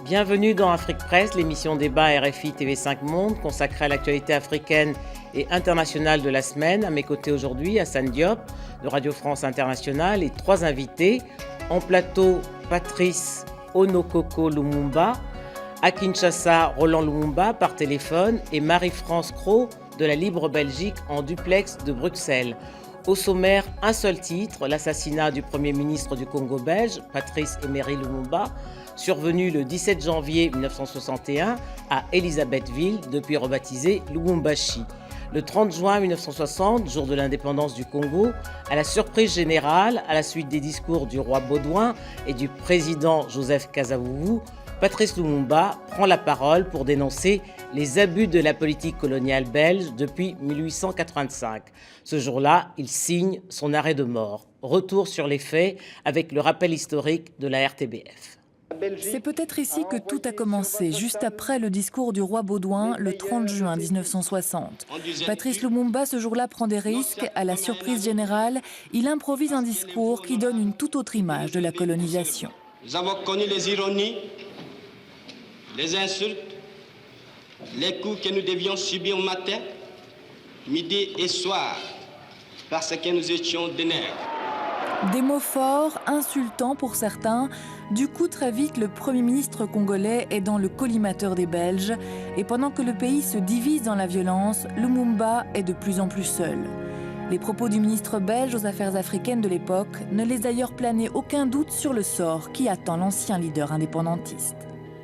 Bienvenue dans Afrique Presse, l'émission débat RFI TV5 Monde consacrée à l'actualité africaine et internationale de la semaine. À mes côtés aujourd'hui, Hassan Diop de Radio France Internationale et trois invités. En plateau, Patrice Onokoko Lumumba, à Kinshasa, Roland Lumumba par téléphone et Marie-France Cros de la Libre Belgique en duplex de Bruxelles. Au sommaire, un seul titre, l'assassinat du Premier ministre du Congo belge, Patrice Emery Lumumba, survenu le 17 janvier 1961 à Elisabethville, depuis rebaptisé Lubumbashi. Le 30 juin 1960, jour de l'indépendance du Congo, à la surprise générale, à la suite des discours du roi Baudouin et du président Joseph Kasavubu, Patrice Lumumba prend la parole pour dénoncer les abus de la politique coloniale belge depuis 1885. Ce jour-là, il signe son arrêt de mort. Retour sur les faits avec le rappel historique de la RTBF. C'est peut-être ici que tout a commencé, juste après le discours du roi Baudouin, le 30 juin 1960. Patrice Lumumba, ce jour-là, prend des risques. À la surprise générale, il improvise un discours qui donne une toute autre image de la colonisation. Nous avons connu les ironies, les insultes, les coups que nous devions subir matin, midi et soir, parce que nous étions des nègres. Des mots forts, insultants pour certains. Du coup, très vite, le Premier ministre congolais est dans le collimateur des Belges. Et pendant que le pays se divise dans la violence, Lumumba est de plus en plus seul. Les propos du ministre belge aux affaires africaines de l'époque ne laissent d'ailleurs planer aucun doute sur le sort qui attend l'ancien leader indépendantiste.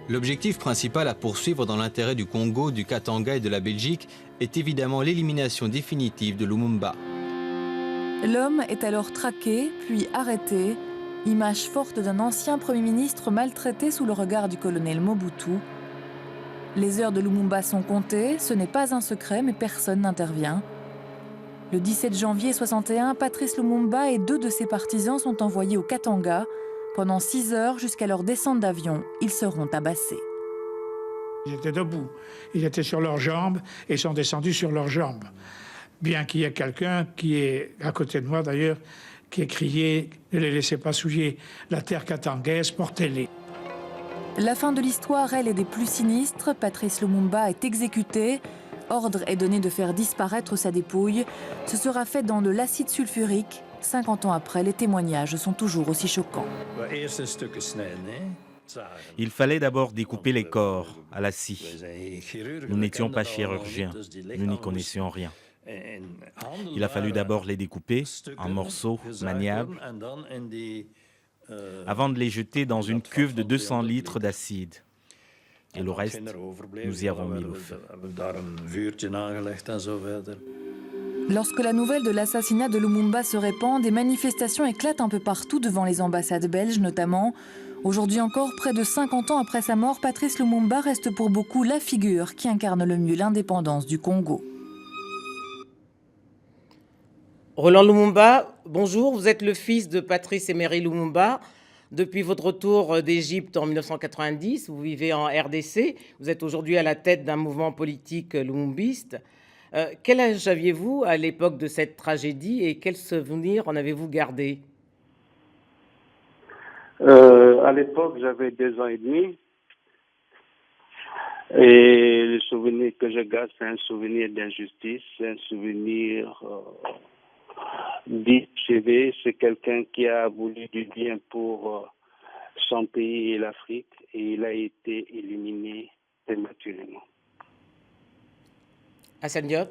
L'objectif principal à poursuivre dans l'intérêt du Congo, du Katanga et de la Belgique est évidemment l'élimination définitive de Lumumba. L'homme est alors traqué, puis arrêté, image forte d'un ancien Premier ministre maltraité sous le regard du colonel Mobutu. Les heures de Lumumba sont comptées, ce n'est pas un secret, mais personne n'intervient. Le 17 janvier 61, Patrice Lumumba et deux de ses partisans sont envoyés au Katanga. Pendant 6 heures, jusqu'à leur descente d'avion, ils seront tabassés. Ils étaient debout, ils étaient sur leurs jambes et sont descendus sur leurs jambes. Bien qu'il y ait quelqu'un qui est, à côté de moi d'ailleurs, qui ait crié « Ne les laissez pas souiller, la terre katangaise, portez-les ». La fin de l'histoire, elle, est des plus sinistres. Patrice Lumumba est exécuté. Ordre est donné de faire disparaître sa dépouille. Ce sera fait dans de l'acide sulfurique. 50 ans après, les témoignages sont toujours aussi choquants. Il fallait d'abord découper les corps à la scie. Nous n'étions pas chirurgiens, nous n'y connaissions rien. Il a fallu d'abord les découper en morceaux maniables avant de les jeter dans une cuve de 200 litres d'acide. Et le reste, nous y avons mis le feu. Lorsque la nouvelle de l'assassinat de Lumumba se répand, des manifestations éclatent un peu partout devant les ambassades belges notamment. Aujourd'hui encore, près de 50 ans après sa mort, Patrice Lumumba reste pour beaucoup la figure qui incarne le mieux l'indépendance du Congo. Roland Lumumba, bonjour, vous êtes le fils de Patrice Emery Lumumba. Depuis votre retour d'Égypte en 1990, vous vivez en RDC. Vous êtes aujourd'hui à la tête d'un mouvement politique lumumbiste. Quel âge aviez-vous à l'époque de cette tragédie et quels souvenirs en avez-vous gardé? À l'époque, j'avais 2 ans et demi. Et le souvenir que je garde, c'est un souvenir d'injustice, c'est un souvenir d'ICV. C'est quelqu'un qui a voulu du bien pour son pays et l'Afrique, et il a été éliminé prématurément. Hassan Diop.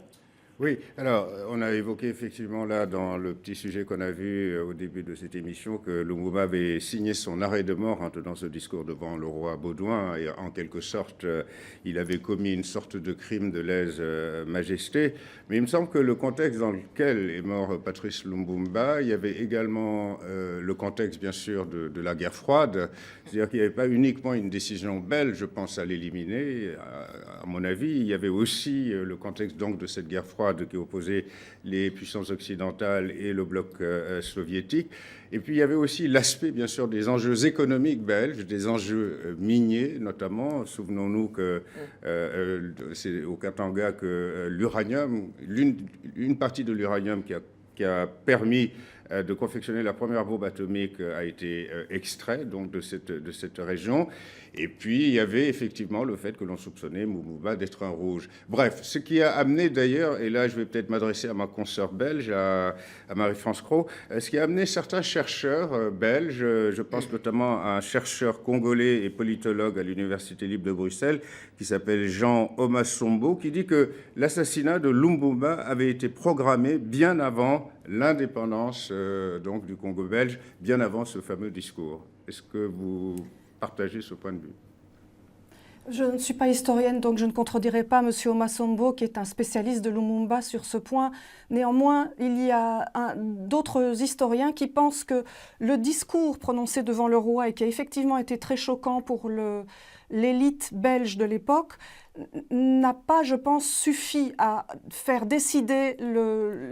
Oui, alors on a évoqué effectivement là dans le petit sujet qu'on a vu au début de cette émission que Lumumba avait signé son arrêt de mort en tenant ce discours devant le roi Baudouin et en quelque sorte il avait commis une sorte de crime de lèse-majesté. Mais il me semble que le contexte dans lequel est mort Patrice Lumumba, il y avait également le contexte bien sûr de la guerre froide, c'est-à-dire qu'il n'y avait pas uniquement une décision belge, je pense, à l'éliminer. À mon avis, il y avait aussi le contexte donc de cette guerre froide qui opposait les puissances occidentales et le bloc soviétique. Et puis il y avait aussi l'aspect, bien sûr, des enjeux économiques belges, des enjeux miniers notamment. Souvenons-nous que c'est au Katanga que l'uranium, une partie de l'uranium qui a permis de confectionner la première bombe atomique a été extrait donc de cette région. Et puis, il y avait effectivement le fait que l'on soupçonnait Lumumba d'être un rouge. Bref, ce qui a amené d'ailleurs, et là je vais peut-être m'adresser à ma consoeur belge, à Marie-France Cros, ce qui a amené certains chercheurs belges, je pense notamment à un chercheur congolais et politologue à l'Université libre de Bruxelles, qui s'appelle Jean Omasombo, qui dit que l'assassinat de Lumumba avait été programmé bien avant l'indépendance donc du Congo belge, bien avant ce fameux discours. Est-ce que vous partagez ce point de vue? Je ne suis pas historienne, donc je ne contredirai pas M. Omasombo, qui est un spécialiste de Lumumba sur ce point. Néanmoins, il y a d'autres historiens qui pensent que le discours prononcé devant le roi, et qui a effectivement été très choquant pour l'élite belge de l'époque, n'a pas, je pense, suffi à faire décider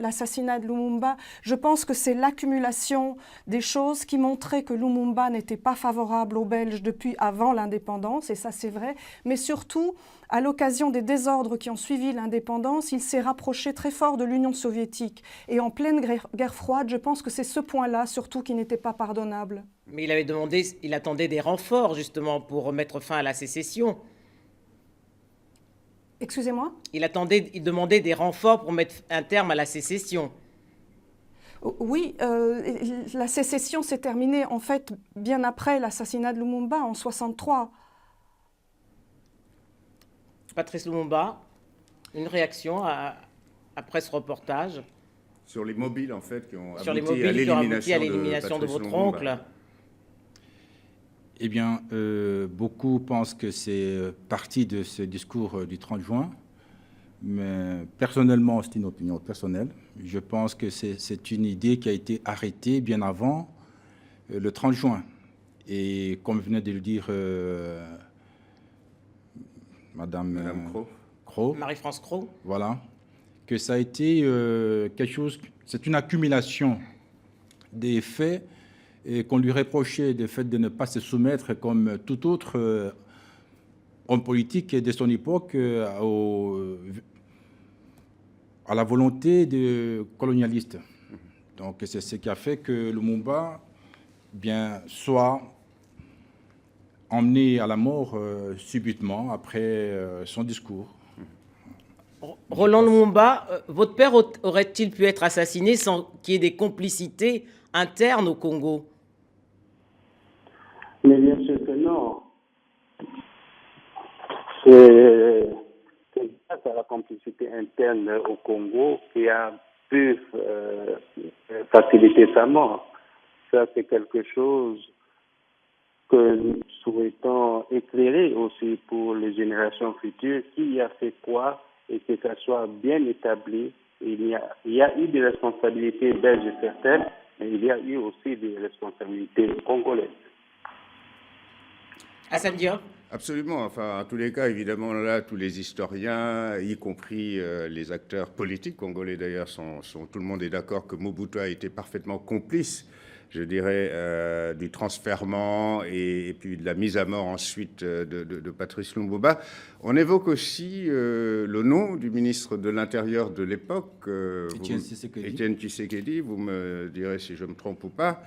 l'assassinat de Lumumba. Je pense que c'est l'accumulation des choses qui montraient que Lumumba n'était pas favorable aux Belges depuis avant l'indépendance, et ça c'est vrai, mais surtout, à l'occasion des désordres qui ont suivi l'indépendance, il s'est rapproché très fort de l'Union soviétique. Et en pleine guerre froide, je pense que c'est ce point-là, surtout, qui n'était pas pardonnable. Mais il attendait des renforts, justement, pour mettre fin à la sécession. Excusez-moi ? Il demandait des renforts pour mettre un terme à la sécession. Oui, la sécession s'est terminée, en fait, bien après l'assassinat de Lumumba, en 1963. Patrice Lumumba, une réaction après ce reportage? Sur les mobiles, en fait, qui ont sur les abouti mobiles à l'élimination de votre oncle. Eh bien, beaucoup pensent que c'est parti de ce discours du 30 juin, mais personnellement, c'est une opinion personnelle. Je pense que c'est une idée qui a été arrêtée bien avant le 30 juin. Et comme venait de le dire Madame Cros, Marie-France Cros, voilà, que ça a été quelque chose, c'est une accumulation des faits, et qu'on lui reprochait le fait de ne pas se soumettre comme tout autre homme politique de son époque à la volonté des colonialistes. Donc c'est ce qui a fait que Lumumba soit emmené à la mort subitement après son discours. Roland Lumumba, votre père aurait-il pu être assassiné sans qu'il y ait des complicités internes au Congo? Mais bien sûr que non. C'est grâce à la complicité interne au Congo qui a pu faciliter sa mort. Ça, c'est quelque chose que nous souhaitons éclairer aussi pour les générations futures. Qui a fait quoi et que ça soit bien établi. Il y a eu des responsabilités belges certaines, mais il y a eu aussi des responsabilités congolaises. Hassan Diop. Absolument. Enfin, en tous les cas, évidemment, là, tous les historiens, y compris les acteurs politiques congolais d'ailleurs, tout le monde est d'accord que Mobutu a été parfaitement complice, je dirais, du transfèrement et puis de la mise à mort ensuite de Patrice Lumumba. On évoque aussi le nom du ministre de l'Intérieur de l'époque, Étienne Tshisekedi, vous me direz si je me trompe ou pas.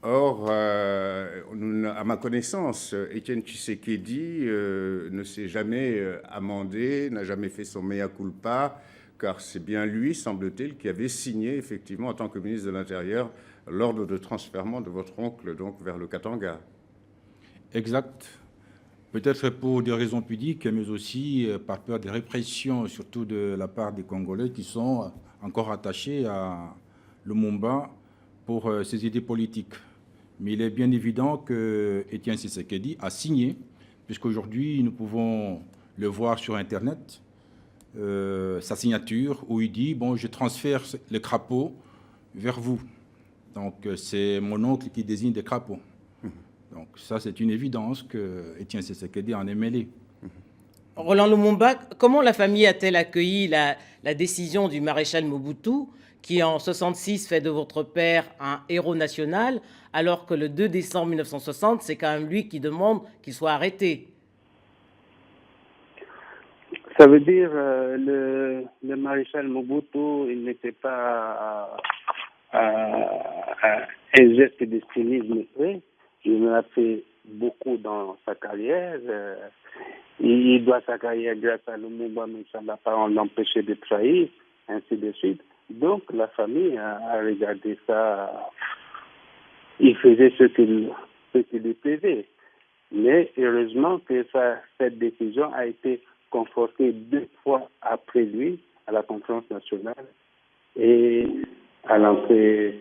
Or, à ma connaissance, Étienne Tshisekedi ne s'est jamais amendé, n'a jamais fait son mea culpa, car c'est bien lui, semble-t-il, qui avait signé, effectivement, en tant que ministre de l'Intérieur, l'ordre de transfèrement de votre oncle donc, vers le Katanga. Exact. Peut-être pour des raisons pudiques, mais aussi par peur des répressions, surtout de la part des Congolais qui sont encore attachés à Lumumba pour ses idées politiques. Mais il est bien évident que Étienne Tshisekedi a signé, puisqu'aujourd'hui, nous pouvons le voir sur Internet, sa signature, où il dit « Bon, je transfère le crapaud vers vous ». Donc, c'est mon oncle qui désigne des crapauds. Donc, ça, c'est une évidence que Étienne Tshisekedi en est mêlé. Roland Lumumba, comment la famille a-t-elle accueilli la décision du maréchal Mobutu, qui en 1966 fait de votre père un héros national, alors que le 2 décembre 1960, c'est quand même lui qui demande qu'il soit arrêté? Ça veut dire le maréchal Mobutu, il n'était pas un geste de cynisme près. Il en a fait beaucoup dans sa carrière. Il doit sa carrière grâce à Lumumba, mais ça ne va pas l'empêcher de trahir, ainsi de suite. Donc la famille a regardé ça. Il faisait ce qui lui plaisait. Mais heureusement que cette décision a été confortée 2 fois après lui, à la conférence nationale et à l'entrée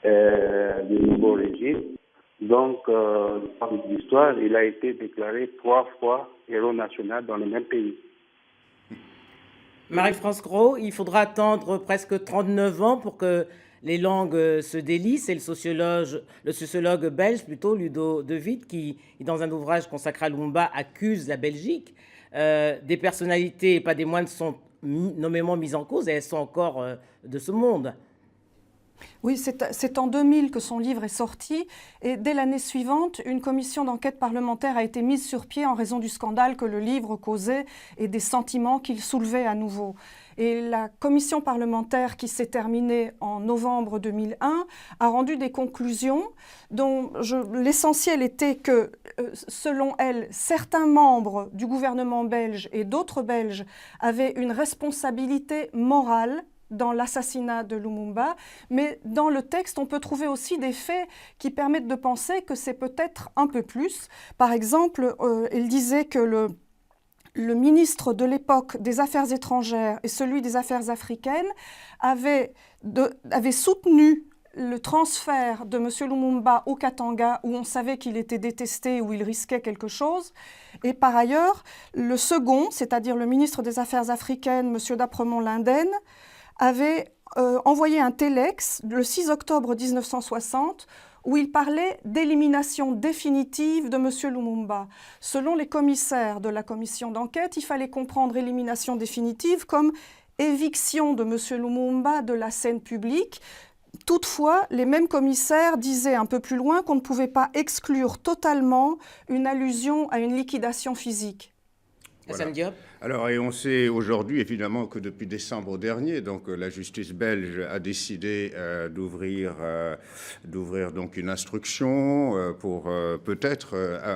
du nouveau régime. Donc, dans l'histoire, il a été déclaré 3 fois héros national dans le même pays. Marie-France Gros, il faudra attendre presque 39 ans pour que les langues se délient. C'est le sociologue belge, plutôt, Ludo De Witt, qui, dans un ouvrage consacré à Lumumba, accuse la Belgique. Des personnalités, et pas des moindres, sont nommément mises en cause et elles sont encore de ce monde. Oui, c'est en 2000 que son livre est sorti et dès l'année suivante, une commission d'enquête parlementaire a été mise sur pied en raison du scandale que le livre causait et des sentiments qu'il soulevait à nouveau. Et la commission parlementaire qui s'est terminée en novembre 2001 a rendu des conclusions dont l'essentiel était que, selon elle, certains membres du gouvernement belge et d'autres Belges avaient une responsabilité morale dans l'assassinat de Lumumba, mais dans le texte, on peut trouver aussi des faits qui permettent de penser que c'est peut-être un peu plus. Par exemple, il disait que le ministre de l'époque des Affaires étrangères et celui des Affaires africaines avaient soutenu le transfert de M. Lumumba au Katanga, où on savait qu'il était détesté, où il risquait quelque chose. Et par ailleurs, le second, c'est-à-dire le ministre des Affaires africaines, M. Dapremont-Linden, avait envoyé un téléx le 6 octobre 1960 où il parlait d'élimination définitive de M. Lumumba. Selon les commissaires de la commission d'enquête, il fallait comprendre élimination définitive comme éviction de M. Lumumba de la scène publique. Toutefois, les mêmes commissaires disaient un peu plus loin qu'on ne pouvait pas exclure totalement une allusion à une liquidation physique. Voilà. Alors, et on sait aujourd'hui, évidemment, que depuis décembre dernier, donc la justice belge a décidé d'ouvrir donc une instruction pour peut-être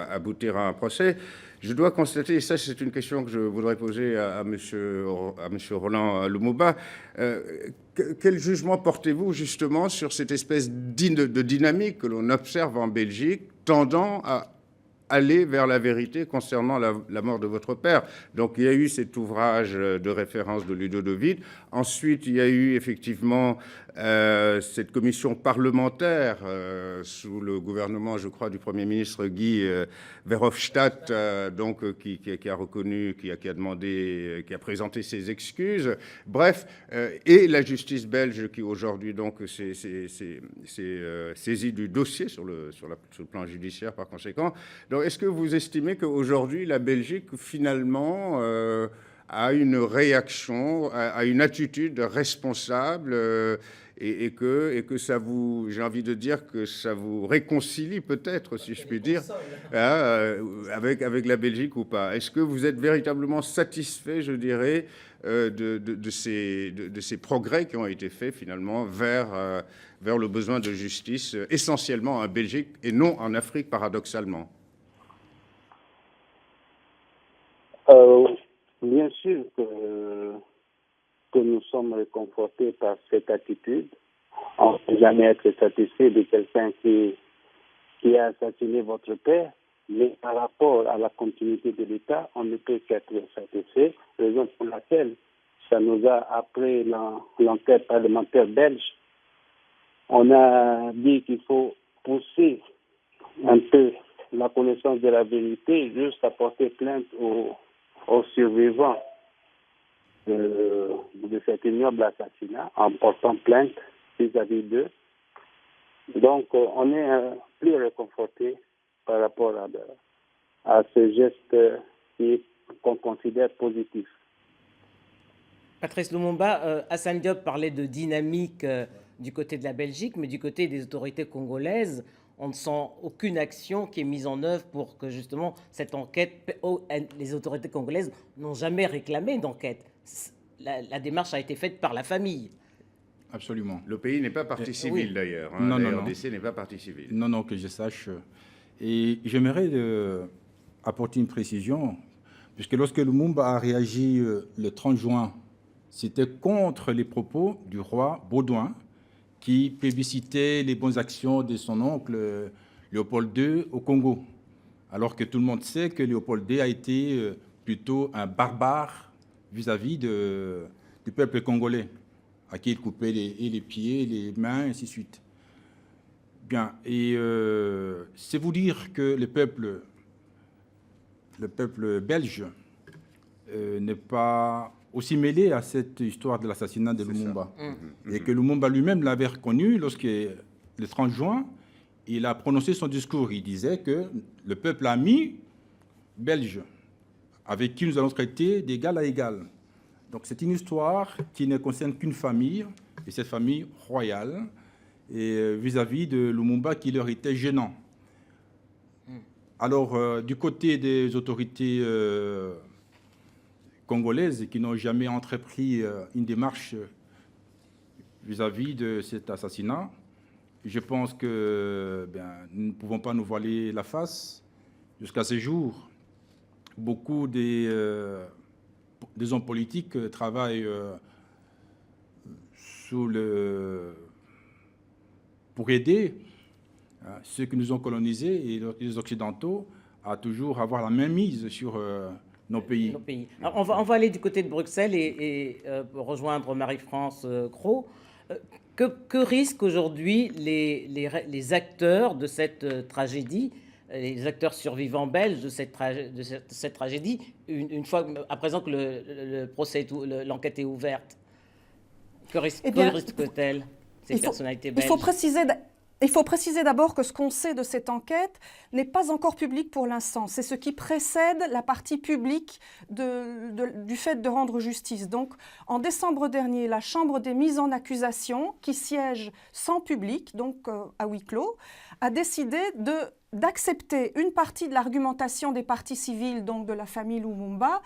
aboutir à un procès. Je dois constater, et ça c'est une question que je voudrais poser à monsieur Roland Lumumba, quel jugement portez-vous justement sur cette espèce de dynamique que l'on observe en Belgique tendant à aller vers la vérité concernant la mort de votre père? Donc il y a eu cet ouvrage de référence de Ludo De Witt. Ensuite, il y a eu effectivement cette commission parlementaire sous le gouvernement, je crois, du Premier ministre Guy Verhofstadt, donc qui a reconnu, qui a demandé, qui a présenté ses excuses. Bref, et la justice belge qui aujourd'hui donc s'est saisie du dossier sur le plan judiciaire par conséquent. Donc, est-ce que vous estimez qu'aujourd'hui la Belgique finalement a une réaction, a une attitude responsable et que ça vous, j'ai envie de dire que ça vous réconcilie peut-être, si je puis dire, avec la Belgique ou pas? Est-ce que vous êtes véritablement satisfait, je dirais, de ces progrès qui ont été faits finalement vers le besoin de justice, essentiellement en Belgique et non en Afrique, paradoxalement? Bien sûr que nous sommes réconfortés par cette attitude. On ne peut jamais être satisfait de quelqu'un qui a assassiné votre père, mais par rapport à la continuité de l'État, on ne peut qu'être satisfait, raison pour laquelle ça nous a, après l'enquête parlementaire belge, on a dit qu'il faut pousser un peu la connaissance de la vérité jusqu'à porter plainte aux survivants de cet ignoble assassinat en portant plainte vis-à-vis d'eux. Donc, on est plus réconforté par rapport à ce geste qu'on considère positif. Patrice Lumumba, Assane Diop parlait de dynamique du côté de la Belgique, mais du côté des autorités congolaises, on ne sent aucune action qui est mise en œuvre pour que justement cette enquête, les autorités congolaises n'ont jamais réclamé d'enquête. La démarche a été faite par la famille. Absolument. Le pays n'est pas partie civile, d'ailleurs. Hein. Non, la non, RDC n'est pas partie civile. Non, non, que je sache. Et j'aimerais apporter une précision, puisque lorsque Lumumba a réagi le 30 juin, c'était contre les propos du roi Baudouin, qui plébiscitait les bonnes actions de son oncle Léopold II au Congo. Alors que tout le monde sait que Léopold II a été plutôt un barbare vis-à-vis du peuple congolais, à qui il coupait les pieds, les mains, et ainsi de suite. Bien, et c'est vous dire que le peuple belge n'est pas aussi mêlé à cette histoire de l'assassinat de Lumumba. Et que Lumumba lui-même l'avait reconnu lorsque, le 30 juin, il a prononcé son discours. Il disait que le peuple ami belge, avec qui nous allons traiter d'égal à égal. Donc c'est une histoire qui ne concerne qu'une famille, et cette famille royale, et vis-à-vis de Lumumba qui leur était gênant. Alors, du côté des autorités congolaises qui n'ont jamais entrepris une démarche vis-à-vis de cet assassinat, je pense que nous ne pouvons pas nous voiler la face. Jusqu'à ce jour, beaucoup des hommes politiques travaillent pour aider ceux qui nous ont colonisés et les Occidentaux à toujours avoir la même mise sur nos pays. Alors, on va aller du côté de Bruxelles et rejoindre Marie-France Cros. Que risquent aujourd'hui les acteurs de cette tragédie, les acteurs survivants belges de cette tragédie, une fois à présent que le procès, l'enquête est ouverte? Que risquent-elles, ces personnalités belges? Il faut préciser d'abord que ce qu'on sait de cette enquête n'est pas encore public pour l'instant. C'est ce qui précède la partie publique du fait de rendre justice. Donc, en décembre dernier, la Chambre des mises en accusation, qui siège sans public, donc à huis clos, a décidé d'accepter une partie de l'argumentation des parties civiles, donc de la famille Lumumba,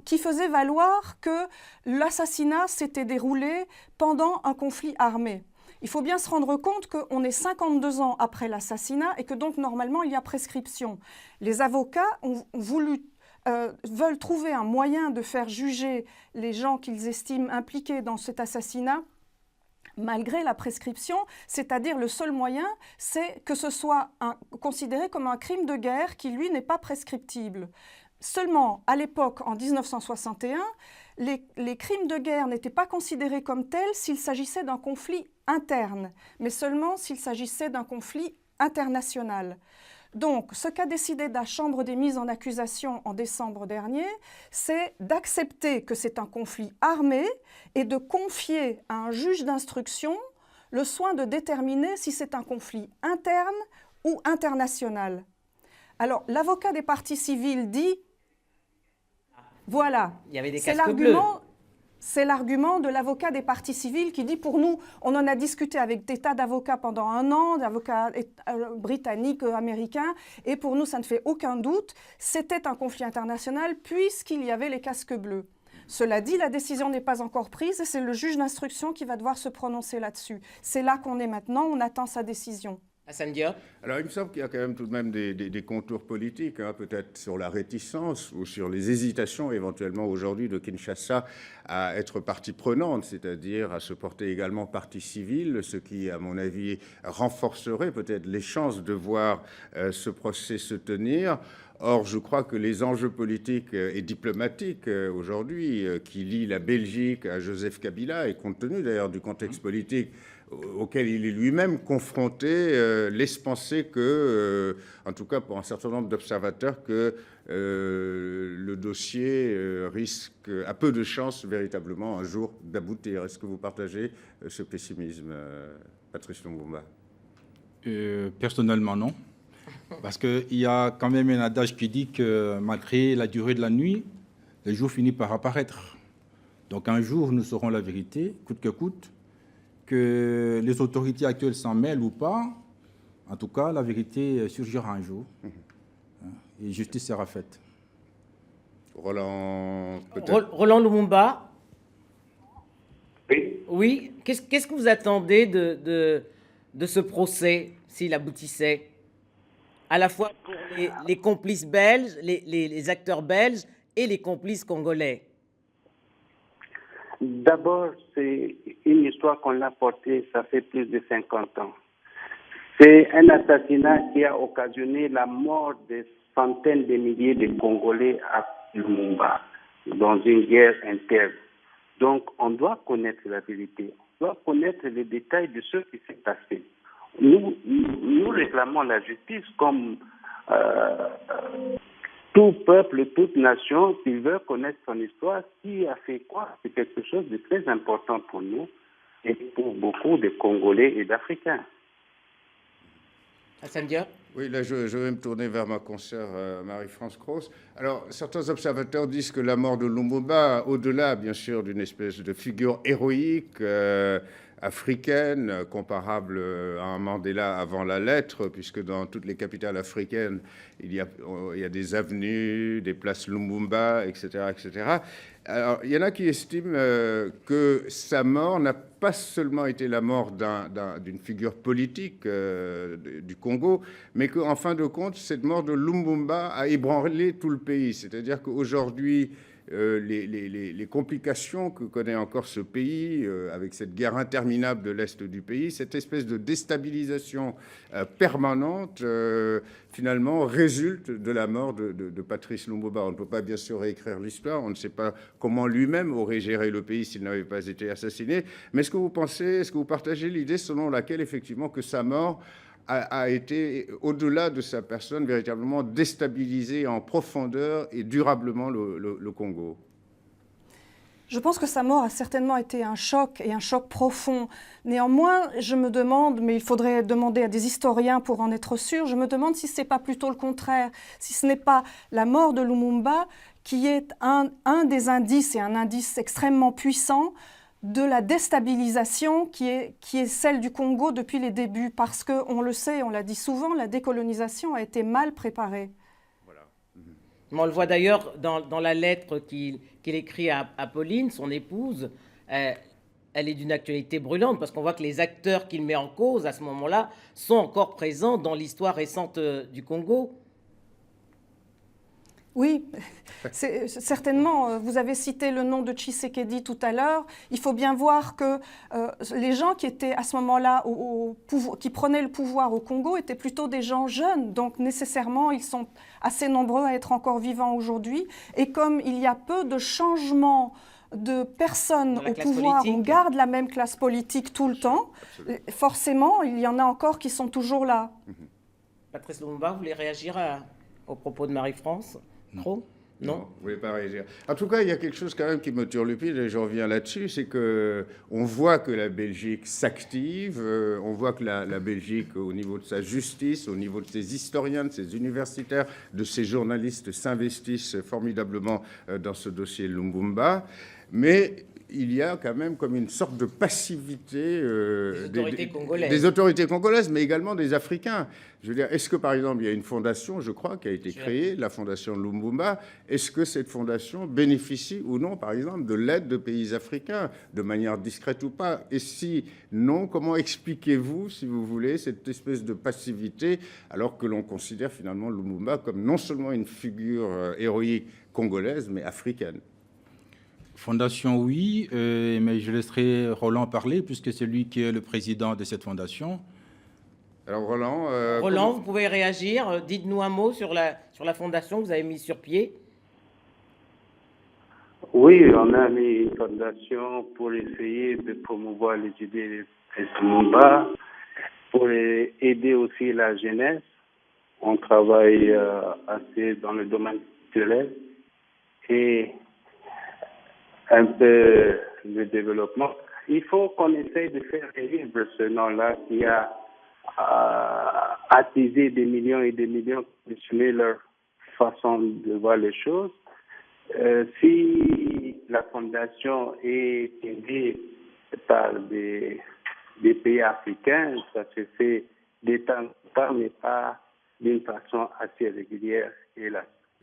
qui faisait valoir que l'assassinat s'était déroulé pendant un conflit armé. Il faut bien se rendre compte qu'on est 52 ans après l'assassinat et que donc normalement il y a prescription. Les avocats veulent trouver un moyen de faire juger les gens qu'ils estiment impliqués dans cet assassinat malgré la prescription, c'est-à-dire le seul moyen, c'est que ce soit considéré comme un crime de guerre qui, lui, n'est pas prescriptible. Seulement, à l'époque, en 1961, les crimes de guerre n'étaient pas considérés comme tels s'il s'agissait d'un conflit interne, mais seulement s'il s'agissait d'un conflit international. Donc, ce qu'a décidé la Chambre des mises en accusation en décembre dernier, c'est d'accepter que c'est un conflit armé et de confier à un juge d'instruction le soin de déterminer si c'est un conflit interne ou international. Alors, l'avocat des parties civiles dit voilà, il y avait des casques bleus. C'est l'argument de l'avocat des parties civiles qui dit pour nous, on en a discuté avec des tas d'avocats pendant un an, d'avocats britanniques, américains, et pour nous, ça ne fait aucun doute, c'était un conflit international puisqu'il y avait les casques bleus. Cela dit, la décision n'est pas encore prise et c'est le juge d'instruction qui va devoir se prononcer là-dessus. C'est là qu'on est maintenant, on attend sa décision. Hassan Diop. Alors, il me semble qu'il y a quand même tout de même des contours politiques, hein, peut-être sur la réticence ou sur les hésitations éventuellement aujourd'hui de Kinshasa à être partie prenante, c'est-à-dire à se porter également partie civile, ce qui, à mon avis, renforcerait peut-être les chances de voir ce procès se tenir. Or, je crois que les enjeux politiques et diplomatiques aujourd'hui qui lient la Belgique à Joseph Kabila, et compte tenu d'ailleurs du contexte politique auquel il est lui-même confronté, laisse penser que, en tout cas pour un certain nombre d'observateurs, que le dossier risque, a peu de chances véritablement un jour d'aboutir. Est-ce que vous partagez ce pessimisme, Patrice Lumumba? Personnellement, non. Parce qu'il y a quand même un adage qui dit que malgré la durée de la nuit, le jour finit par apparaître. Donc un jour, nous saurons la vérité, coûte que coûte. Que les autorités actuelles s'en mêlent ou pas, en tout cas, la vérité surgira un jour et justice sera faite. Roland Lumumba. Oui, qu'est-ce que vous attendez de ce procès, s'il aboutissait, à la fois pour les complices belges, les acteurs belges et les complices congolais? D'abord, c'est une histoire qu'on a portée, ça fait plus de 50 ans. C'est un assassinat qui a occasionné la mort de centaines de milliers de Congolais à Lumumba, dans une guerre interne. Donc, on doit connaître la vérité, on doit connaître les détails de ce qui s'est passé. Nous réclamons la justice comme tout peuple, toute nation qui veut connaître son histoire, qui a fait quoi. C'est quelque chose de très important pour nous et pour beaucoup de Congolais et d'Africains. Hassan Diop? Oui, là, je vais me tourner vers ma consoeur Marie-France Cros. Alors, certains observateurs disent que la mort de Lumumba, au-delà, bien sûr, d'une espèce de figure héroïque africaine, comparable à un Mandela avant la lettre, puisque dans toutes les capitales africaines, il y a des avenues, des places Lumumba, etc., etc. Alors, il y en a qui estiment que sa mort n'a pas seulement été la mort d'une figure politique du Congo, mais qu'en fin de compte, cette mort de Lumumba a ébranlé tout le pays. C'est-à-dire qu'aujourd'hui, les complications que connaît encore ce pays, avec cette guerre interminable de l'Est du pays, cette espèce de déstabilisation permanente, finalement, résulte de la mort de Patrice Lumumba. On ne peut pas bien sûr réécrire l'histoire, on ne sait pas comment lui-même aurait géré le pays s'il n'avait pas été assassiné, mais est-ce que vous partagez l'idée selon laquelle, effectivement, que sa mort a été, au-delà de sa personne, véritablement déstabilisé en profondeur et durablement le Congo? Je pense que sa mort a certainement été un choc, et un choc profond. Néanmoins, je me demande, mais il faudrait demander à des historiens pour en être sûr, je me demande si ce n'est pas plutôt le contraire, si ce n'est pas la mort de Lumumba qui est un des indices, et un indice extrêmement puissant, de la déstabilisation qui est celle du Congo depuis les débuts, parce qu'on le sait, on l'a dit souvent, la décolonisation a été mal préparée. Voilà. On le voit d'ailleurs dans la lettre qu'il écrit à Pauline, son épouse. Elle est d'une actualité brûlante, parce qu'on voit que les acteurs qu'il met en cause à ce moment-là sont encore présents dans l'histoire récente du Congo. Oui, certainement. Vous avez cité le nom de Tshisekedi tout à l'heure. Il faut bien voir que les gens qui étaient à ce moment-là, qui prenaient le pouvoir au Congo, étaient plutôt des gens jeunes. Donc nécessairement, ils sont assez nombreux à être encore vivants aujourd'hui. Et comme il y a peu de changements de personnes au pouvoir, on garde la même classe politique tout le temps. Absolument. Forcément, il y en a encore qui sont toujours là. Patrice Lumumba, vous voulez réagir aux propos de Marie-France? Non, vous ne voulez pas réagir. En tout cas, il y a quelque chose quand même qui me turlupine, et je reviens là-dessus, c'est qu'on voit que la Belgique s'active, on voit que la Belgique, au niveau de sa justice, au niveau de ses historiens, de ses universitaires, de ses journalistes, s'investissent formidablement dans ce dossier Lumumba, mais il y a quand même comme une sorte de passivité des autorités congolaises, mais également des Africains. Je veux dire, est-ce que, par exemple, il y a une fondation, je crois, qui a été créée, la fondation Lumumba, est-ce que cette fondation bénéficie ou non, par exemple, de l'aide de pays africains, de manière discrète ou pas? Et si non, comment expliquez-vous, si vous voulez, cette espèce de passivité, alors que l'on considère finalement Lumumba comme non seulement une figure héroïque congolaise, mais africaine? Fondation, oui, mais je laisserai Roland parler, puisque c'est lui qui est le président de cette fondation. Alors Roland... Roland, vous pouvez réagir. Dites-nous un mot sur la fondation que vous avez mise sur pied. Oui, on a mis une fondation pour essayer de promouvoir les idées de Lumumba, pour aider aussi la jeunesse. On travaille assez dans le domaine culturel et un peu le développement. Il faut qu'on essaye de faire revivre ce nom-là qui a attisé des millions et des millions de changer leur façon de voir les choses. Si la fondation est aidée par des pays africains, ça se fait de temps en temps, mais pas d'une façon assez régulière. Et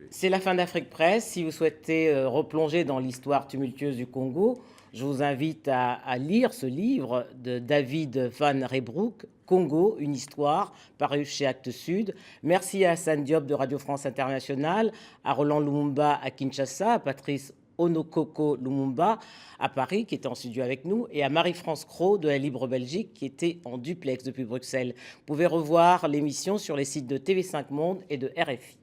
C'est la fin d'Afrique Presse. Si vous souhaitez replonger dans l'histoire tumultueuse du Congo, je vous invite à lire ce livre de David Van Reybrouck, Congo, une histoire, paru chez Actes Sud. Merci à Hassan Diop de Radio France Internationale, à Roland Lumumba à Kinshasa, à Patrice Onokoko Lumumba à Paris, qui était en studio avec nous, et à Marie-France Cros de la Libre Belgique, qui était en duplex depuis Bruxelles. Vous pouvez revoir l'émission sur les sites de TV5 Monde et de RFI.